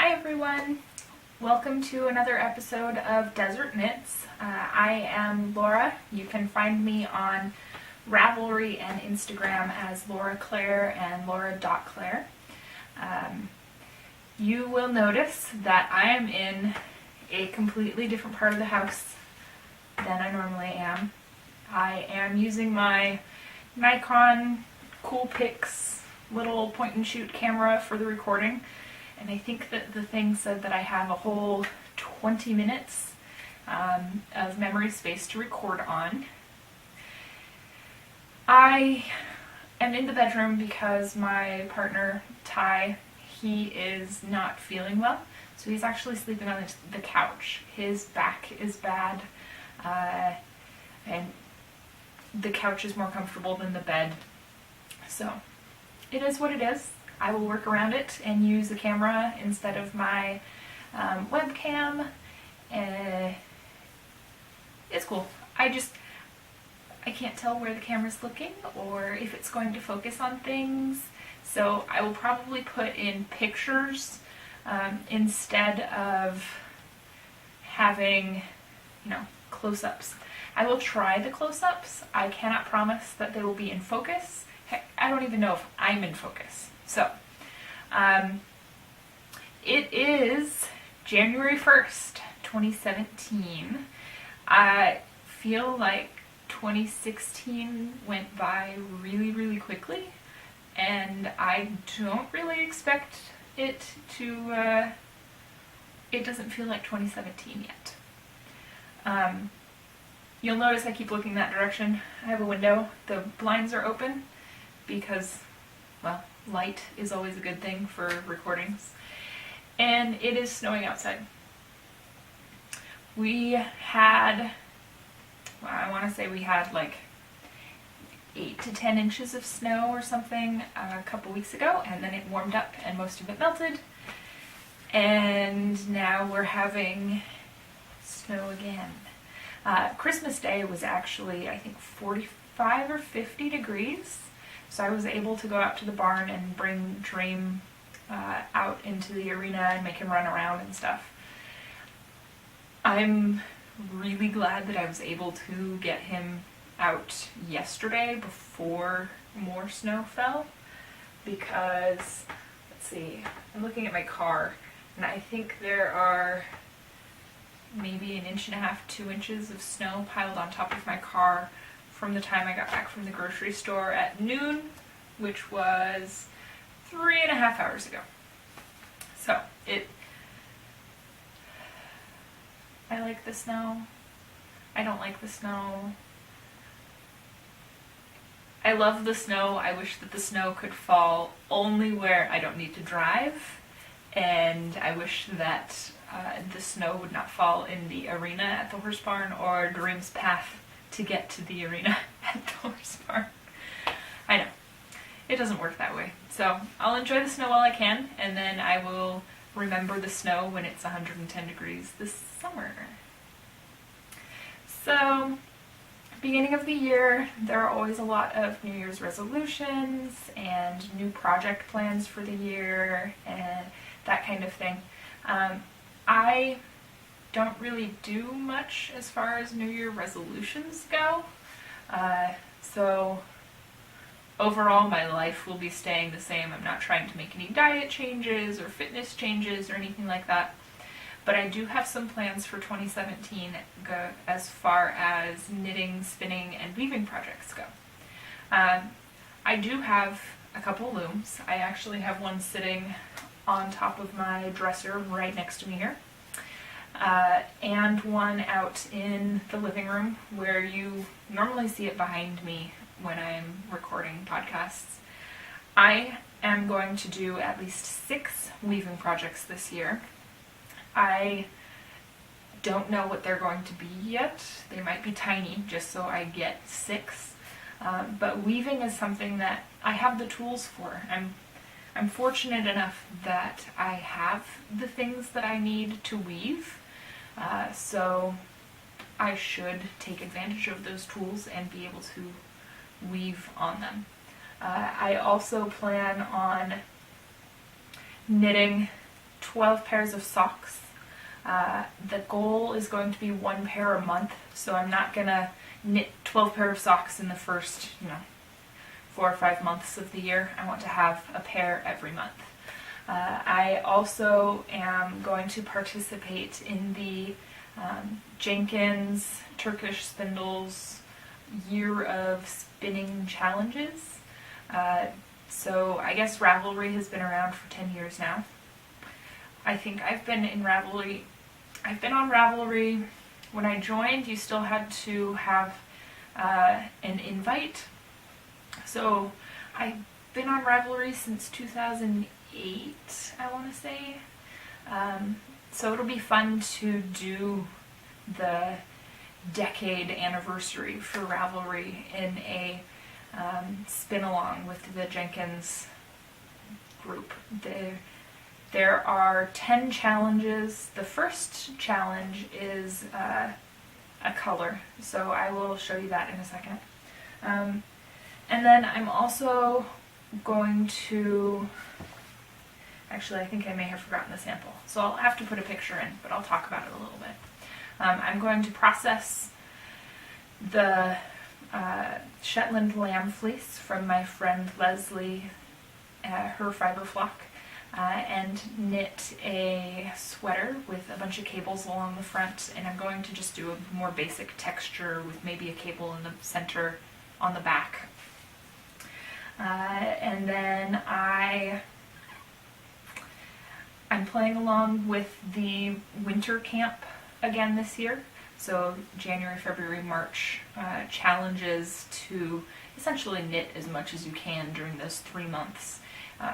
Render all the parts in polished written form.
Hi everyone! Welcome to another episode of Desert Knits. I am Laura. You can find me on Ravelry and Instagram as loraclare and lora.clare. You will notice that I am in a completely different part of the house than I normally am. I am using my Nikon Coolpix little point and shoot camera for the recording. And I think that the thing said that I have a whole 20 minutes of memory space to record on. I am in the bedroom because my partner, Ty, he is not feeling well. So he's actually sleeping on the couch. His back is bad, and the couch is more comfortable than the bed. So it is what it is. I will work around it and use the camera instead of my webcam. It's cool. I can't tell where the camera's looking or if it's going to focus on things. So I will probably put in pictures instead of having, close-ups. I will try the close-ups. I cannot promise that they will be in focus. Heck, I don't even know if I'm in focus. So, it is January 1st, 2017. I feel like 2016 went by really, really quickly, and I don't really expect it to, it doesn't feel like 2017 yet. You'll notice I keep looking that direction. I have a window. The blinds are open because, well, light is always a good thing for recordings. And it is snowing outside. We had, I want to say we had like 8 to 10 inches of snow or something a couple weeks ago, and then it warmed up and most of it melted. And now we're having snow again. Christmas Day was actually, I think, 45 or 50 degrees. So I was able to go out to the barn and bring Dream out into the arena and make him run around and stuff. I'm really glad that I was able to get him out yesterday before more snow fell, because, let's see, I'm looking at my car, and I think there are maybe 1.5 inches, 2 inches of snow piled on top of my car from the time I got back from the grocery store at noon, which was 3.5 hours ago. So I like the snow. I don't like the snow. I love the snow. I wish that the snow could fall only where I don't need to drive, and I wish that the snow would not fall in the arena at the horse barn or Dream's path to get to the arena at the horse barn. I know, it doesn't work that way. So I'll enjoy the snow while I can, and then I will remember the snow when it's 110 degrees this summer. So, beginning of the year, there are always a lot of New Year's resolutions and new project plans for the year and that kind of thing. I don't really do much as far as New Year resolutions go. So overall my life will be staying the same. I'm not trying to make any diet changes or fitness changes or anything like that. But I do have some plans for 2017 as far as knitting, spinning, and weaving projects go. I do have a couple looms. I actually have one sitting on top of my dresser right next to me here. And one out in the living room where you normally see it behind me when I'm recording podcasts. I am going to do at least 6 weaving projects this year. I don't know what they're going to be yet. They might be tiny, just so I get 6. But weaving is something that I have the tools for. I'm fortunate enough that I have the things that I need to weave. So I should take advantage of those tools and be able to weave on them. I also plan on knitting 12 pairs of socks. The goal is going to be 1 pair a month, so I'm not gonna knit 12 pair of socks in the first, 4 or 5 months of the year. I want to have a pair every month. I also am going to participate in the Jenkins Turkish Spindles Year of Spinning Challenges. So I guess Ravelry has been around for 10 years now. I think I've been on Ravelry. When I joined, you still had to have an invite. So I've been on Ravelry since 2008, I want to say. So it'll be fun to do the decade anniversary for Ravelry in a spin along with the Jenkins group. There are 10 challenges. The first challenge is a color, so I will show you that in a second. And then I'm also going to, actually I think I may have forgotten the sample, so I'll have to put a picture in, but I'll talk about it a little bit. I'm going to process the Shetland lamb fleece from my friend Leslie, her fiber flock, and knit a sweater with a bunch of cables along the front, and I'm going to just do a more basic texture with maybe a cable in the center on the back. And then I'm playing along with the winter camp again this year. So January, February, March challenges to essentially knit as much as you can during those 3 months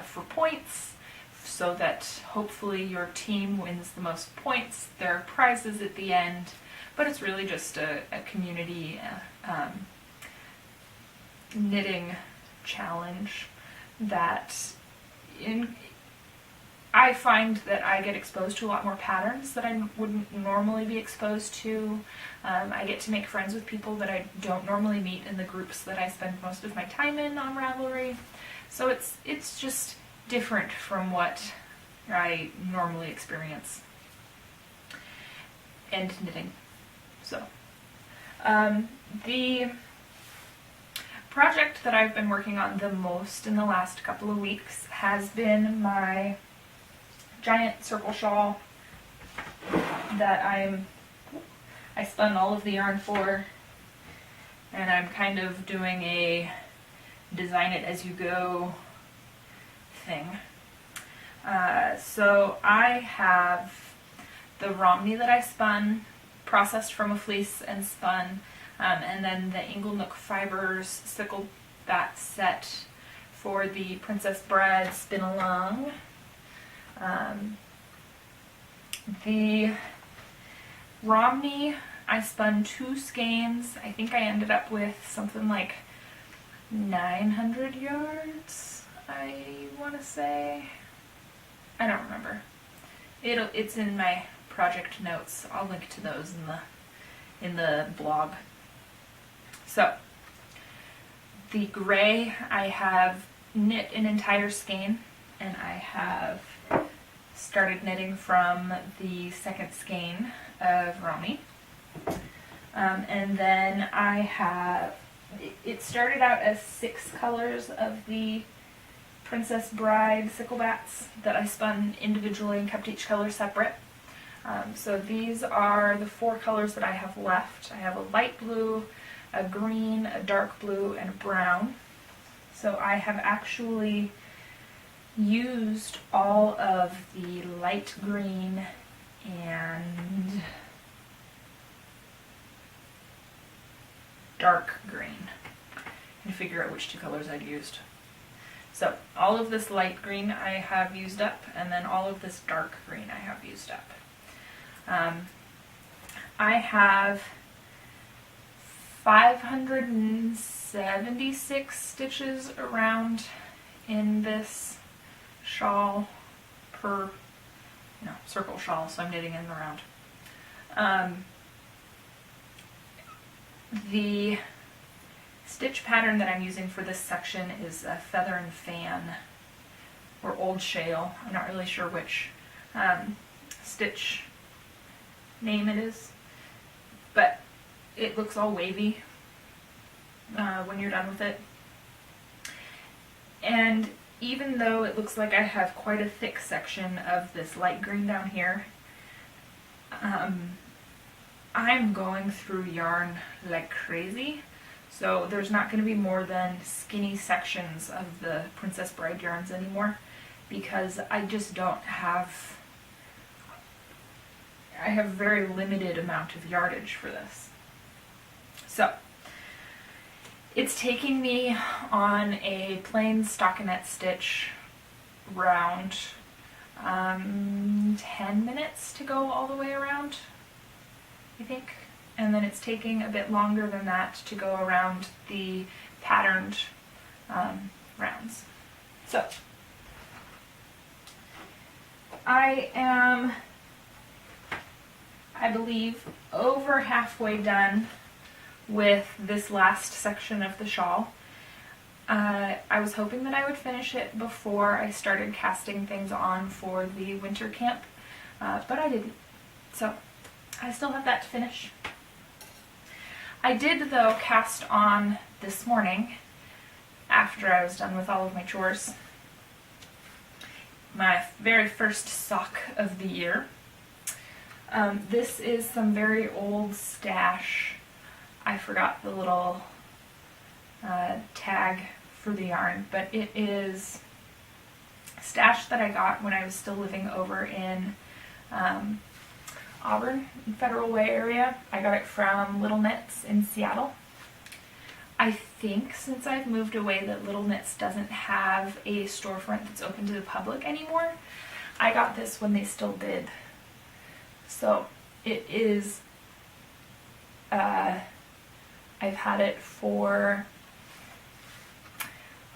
for points, so that hopefully your team wins the most points. There are prizes at the end, but it's really just a community knitting challenge that I find that I get exposed to a lot more patterns that I wouldn't normally be exposed to. I get to make friends with people that I don't normally meet in the groups that I spend most of my time in on Ravelry. So it's just different from what I normally experience and knitting. So the project that I've been working on the most in the last couple of weeks has been my giant circle shawl that I spun all of the yarn for, and I'm kind of doing a design it as you go thing. So I have the Romney that I spun, processed from a fleece and spun, and then the Inglenook Fibers sicklebatt set for the Princess Bride spin along. The Romney, I spun 2 skeins. I think I ended up with something like 900 yards, I want to say. I don't remember. It's in my project notes. I'll link to those in the blog. So the gray, I have knit an entire skein, and I have started knitting from the second skein of Romney. And then I have, it started out as 6 colors of the Princess Bride sicklebats that I spun individually and kept each color separate. So these are the 4 colors that I have left. I have a light blue, a green, a dark blue, and a brown. So I have actually used all of the light green and dark green and figure out which 2 colors I'd used. So all of this light green I have used up, and then all of this dark green I have used up. I have 576 stitches around in this shawl per, circle shawl, so I'm knitting in the round. The stitch pattern that I'm using for this section is a feather and fan, or old shale, I'm not really sure which. stitch name it is, but it looks all wavy when you're done with it. And even though it looks like I have quite a thick section of this light green down here, I'm going through yarn like crazy, so there's not going to be more than skinny sections of the Princess Bride yarns anymore, because I just don't have, I have very limited amount of yardage for this. So it's taking me on a plain stockinette stitch round 10 minutes to go all the way around, I think. And then it's taking a bit longer than that to go around the patterned rounds. So I am, I believe, over halfway done with this last section of the shawl. I was hoping that I would finish it before I started casting things on for the winter camp, but I didn't. So I still have that to finish. I did, though, cast on this morning after I was done with all of my chores. My very first sock of the year. This is some very old stash. I forgot the little tag for the yarn, but it is stash that I got when I was still living over in Auburn, Federal Way area. I got it from Little Knits in Seattle. I think since I've moved away that Little Knits doesn't have a storefront that's open to the public anymore. I got this when they still did. So it is, I've had it for,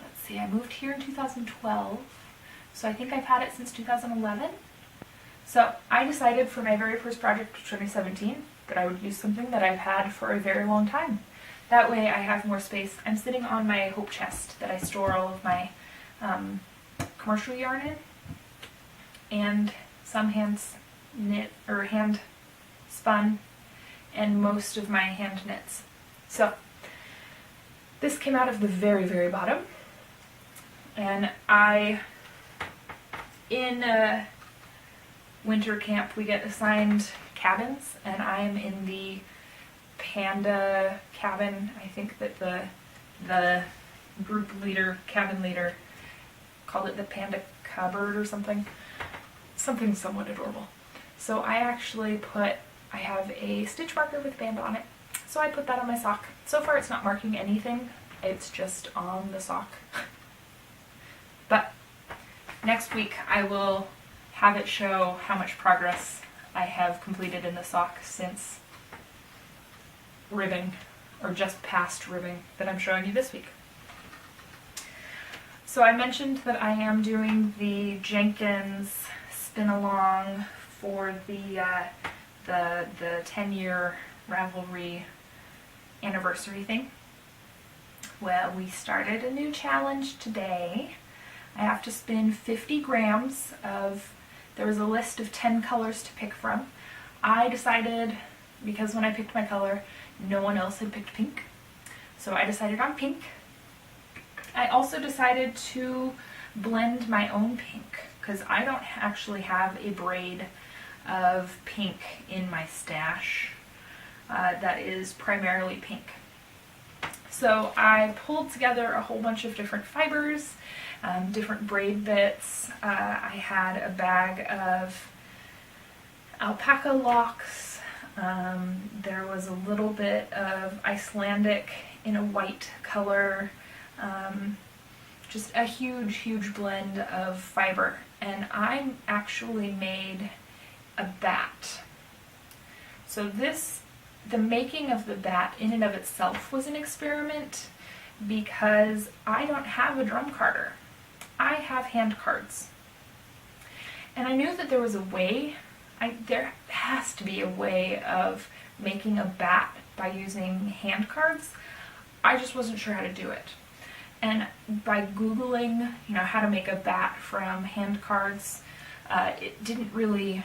let's see, I moved here in 2012, so I think I've had it since 2011. So I decided for my very first project of 2017 that I would use something that I've had for a very long time. That way I have more space. I'm sitting on my hope chest that I store all of my commercial yarn in, and some hand knit or hand spun, and most of my hand knits. So this came out of the very, very bottom, and in winter camp we get assigned cabins, and I am in the Panda cabin. I think that the group leader, cabin leader, called it the Panda cupboard or something somewhat adorable. So I actually I have a stitch marker with band on it, so I put that on my sock. So far it's not marking anything, it's just on the sock. But next week I will have it show how much progress I have completed in the sock since ribbing, or just past ribbing, that I'm showing you this week. So I mentioned that I am doing the Jenkins spin along for the 10-year Ravelry anniversary thing. Well, we started a new challenge today. I have to spin 50 grams of, there was a list of 10 colors to pick from. I decided, because when I picked my color, no one else had picked pink, so I decided on pink. I also decided to blend my own pink, because I don't actually have a braid of pink in my stash that is primarily pink. So I pulled together a whole bunch of different fibers, different braid bits. I had a bag of alpaca locks. There was a little bit of Icelandic in a white color. Just a huge, huge blend of fiber. And I actually made a bat. So the making of the bat in and of itself was an experiment, because I don't have a drum carder. I have hand cards. And I knew that there was a way, there has to be a way of making a bat by using hand cards. I just wasn't sure how to do it. And by Googling, how to make a bat from hand cards, it didn't really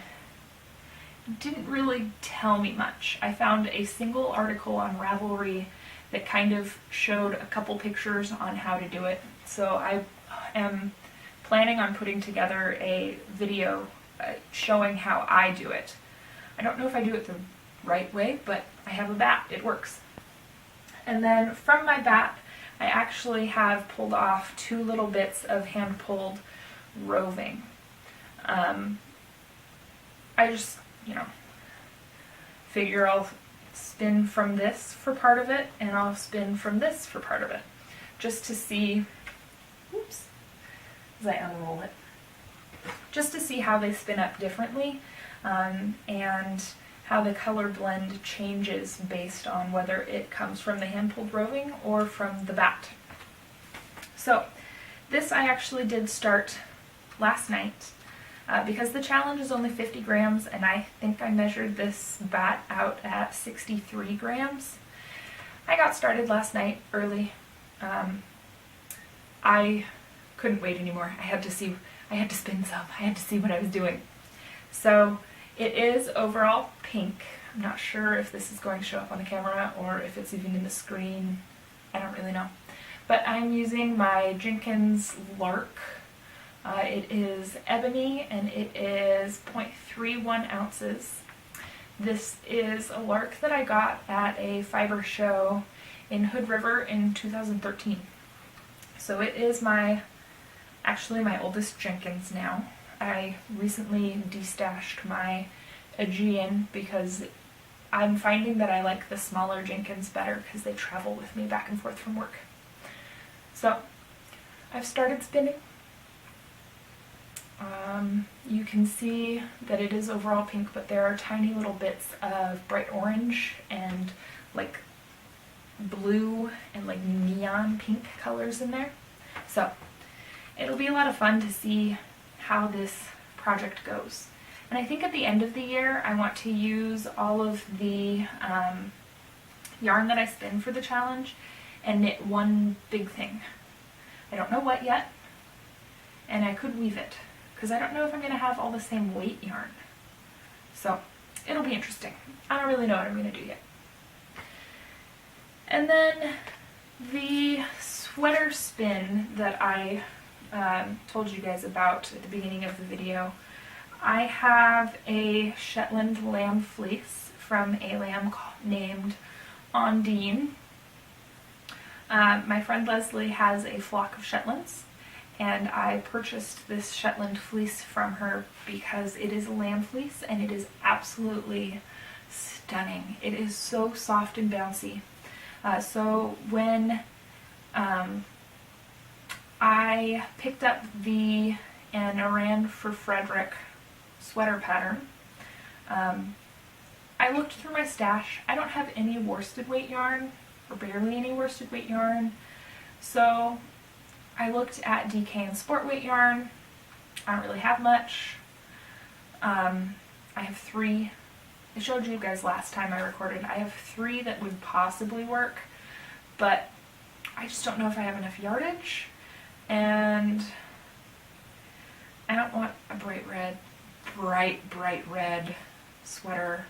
tell me much. I found a single article on Ravelry that kind of showed a couple pictures on how to do it. So I am planning on putting together a video showing how I do it. I don't know if I do it the right way, but I have a bat. It works. And then from my bat, I actually have pulled off 2 little bits of hand-pulled roving. I just, figure I'll spin from this for part of it, and I'll spin from this for part of it, just to see, oops, as I unroll it, just to see how they spin up differently, and how the color blend changes based on whether it comes from the hand-pulled roving or from the bat. So this I actually did start last night. Because the challenge is only 50 grams, and I think I measured this bat out at 63 grams. I got started last night early. I couldn't wait anymore. I had to spin some. I had to see what I was doing. So it is overall pink. I'm not sure if this is going to show up on the camera or if it's even in the screen. I don't really know. But I'm using my Jenkins Lark. It is ebony, and it is 0.31 ounces. This is a lark that I got at a fiber show in Hood River in 2013. So it is actually my oldest Jenkins now. I recently destashed my Aegean because I'm finding that I like the smaller Jenkins better because they travel with me back and forth from work. So I've started spinning. You can see that it is overall pink, but there are tiny little bits of bright orange and like blue and like neon pink colors in there. So it'll be a lot of fun to see how this project goes. And I think at the end of the year I want to use all of the yarn that I spin for the challenge and knit one big thing. I don't know what yet, and I could weave it, because I don't know if I'm going to have all the same weight yarn. So it'll be interesting. I don't really know what I'm going to do yet. And then the sweater spin that I told you guys about at the beginning of the video, I have a Shetland lamb fleece from a lamb named Ondine. My friend Leslie has a flock of Shetlands, and I purchased this Shetland fleece from her because it is a lamb fleece and it is absolutely stunning. It is so soft and bouncy. So when I picked up the An Aran for Frederick sweater pattern, I looked through my stash. I don't have any worsted weight yarn, or barely any worsted weight yarn, so I looked at DK and sport weight yarn. I don't really have much. I have 3. I showed you guys last time I recorded. I have 3 that would possibly work, but I just don't know if I have enough yardage, and I don't want a bright red sweater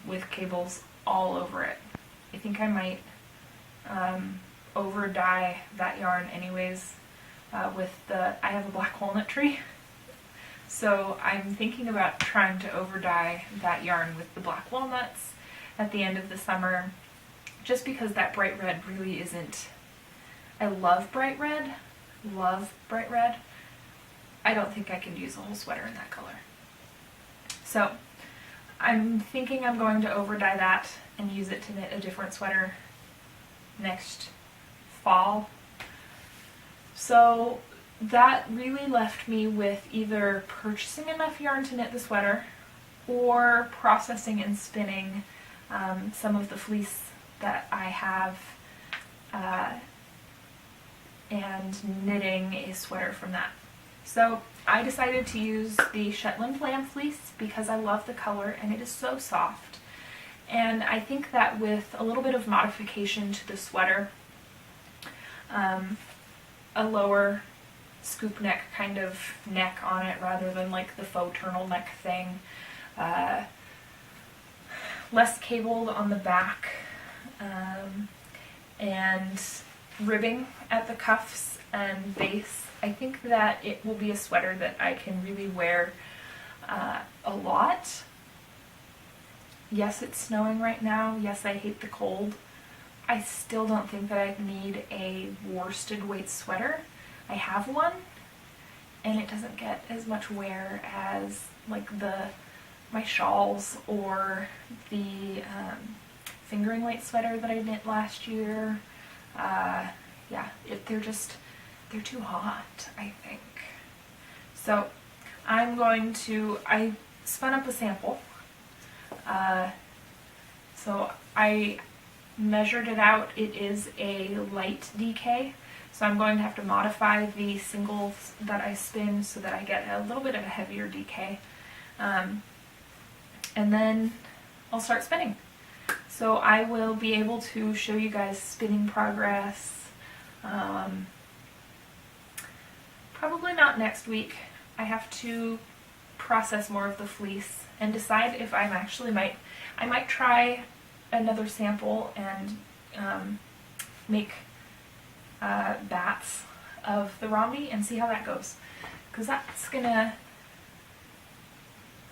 with cables all over it. I think I might over dye that yarn anyways with I have a black walnut tree, so I'm thinking about trying to over dye that yarn with the black walnuts at the end of the summer, just because that bright red really isn't. I love bright red. I don't think I can use a whole sweater in that color. So I'm thinking I'm going to over dye that and use it to knit a different sweater next fall. So that really left me with either purchasing enough yarn to knit the sweater or processing and spinning some of the fleece that I have and knitting a sweater from that. So I decided to use the Shetland lamb fleece because I love the color and it is so soft. And I think that with a little bit of modification to the sweater, a lower scoop neck kind of neck on it rather than like the faux turtleneck thing. Less cabled on the back, and ribbing at the cuffs and base. I think that it will be a sweater that I can really wear a lot. Yes, it's snowing right now. Yes, I hate the cold. I still don't think that I need a worsted weight sweater. I have one, and it doesn't get as much wear as like my shawls or the fingering weight sweater that I knit last year. Yeah, they're too hot, I think. So I spun up a sample. So I measured it out. It is a light DK. So I'm going to have to modify the singles that I spin so that I get a little bit of a heavier DK. And then I'll start spinning. So I will be able to show you guys spinning progress. Probably not next week. I have to process more of the fleece and decide if I might try another sample and make bats of the Romney and see how that goes, because that's gonna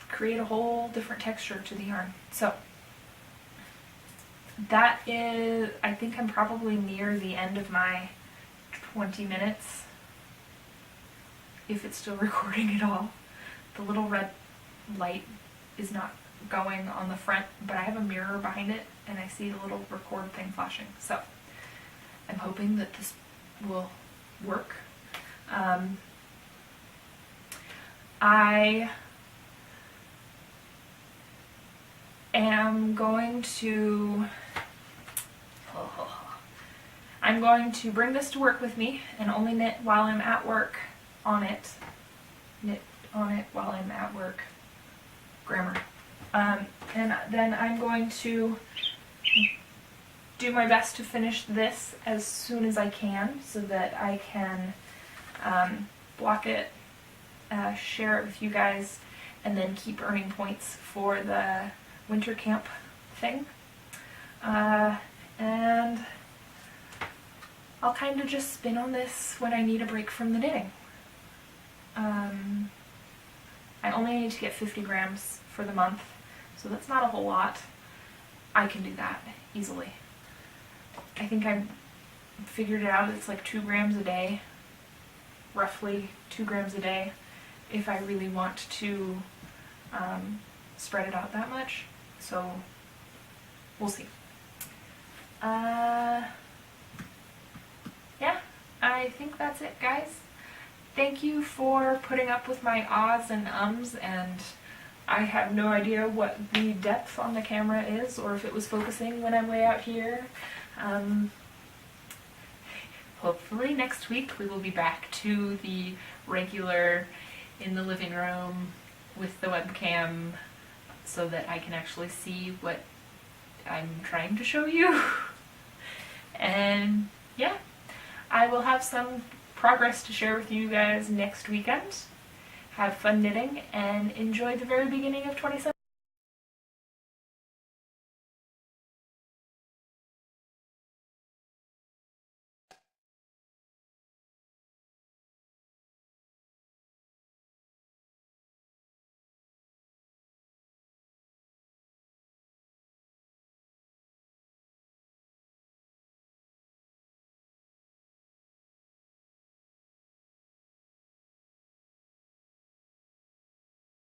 create a whole different texture to the yarn. So that is, I think I'm probably near the end of my 20 minutes, if it's still recording at all. The little red light is not going on the front, but I have a mirror behind it and I see the little record thing flashing. So I'm hoping that this will work. I am going to bring this to work with me and only knit while I'm at work on it. Knit on it while I'm at work. Grammar. And then I'm going to do my best to finish this as soon as I can so that I can block it, share it with you guys, and then keep earning points for the winter camp thing. And I'll kind of just spin on this when I need a break from the knitting. I only need to get 50 grams for the month, so that's not a whole lot. I can do that easily. I think I figured it out. It's like 2 grams a day, roughly 2 grams a day, if I really want to spread it out that much. So we'll see. Yeah, I think that's it, guys. Thank you for putting up with my ahs and ums, and I have no idea what the depth on the camera is or if it was focusing when I'm way out here. Hopefully next week we will be back to the regular in the living room with the webcam so that I can actually see what I'm trying to show you. And yeah, I will have some progress to share with you guys next weekend. Have fun knitting and enjoy the very beginning of 2017.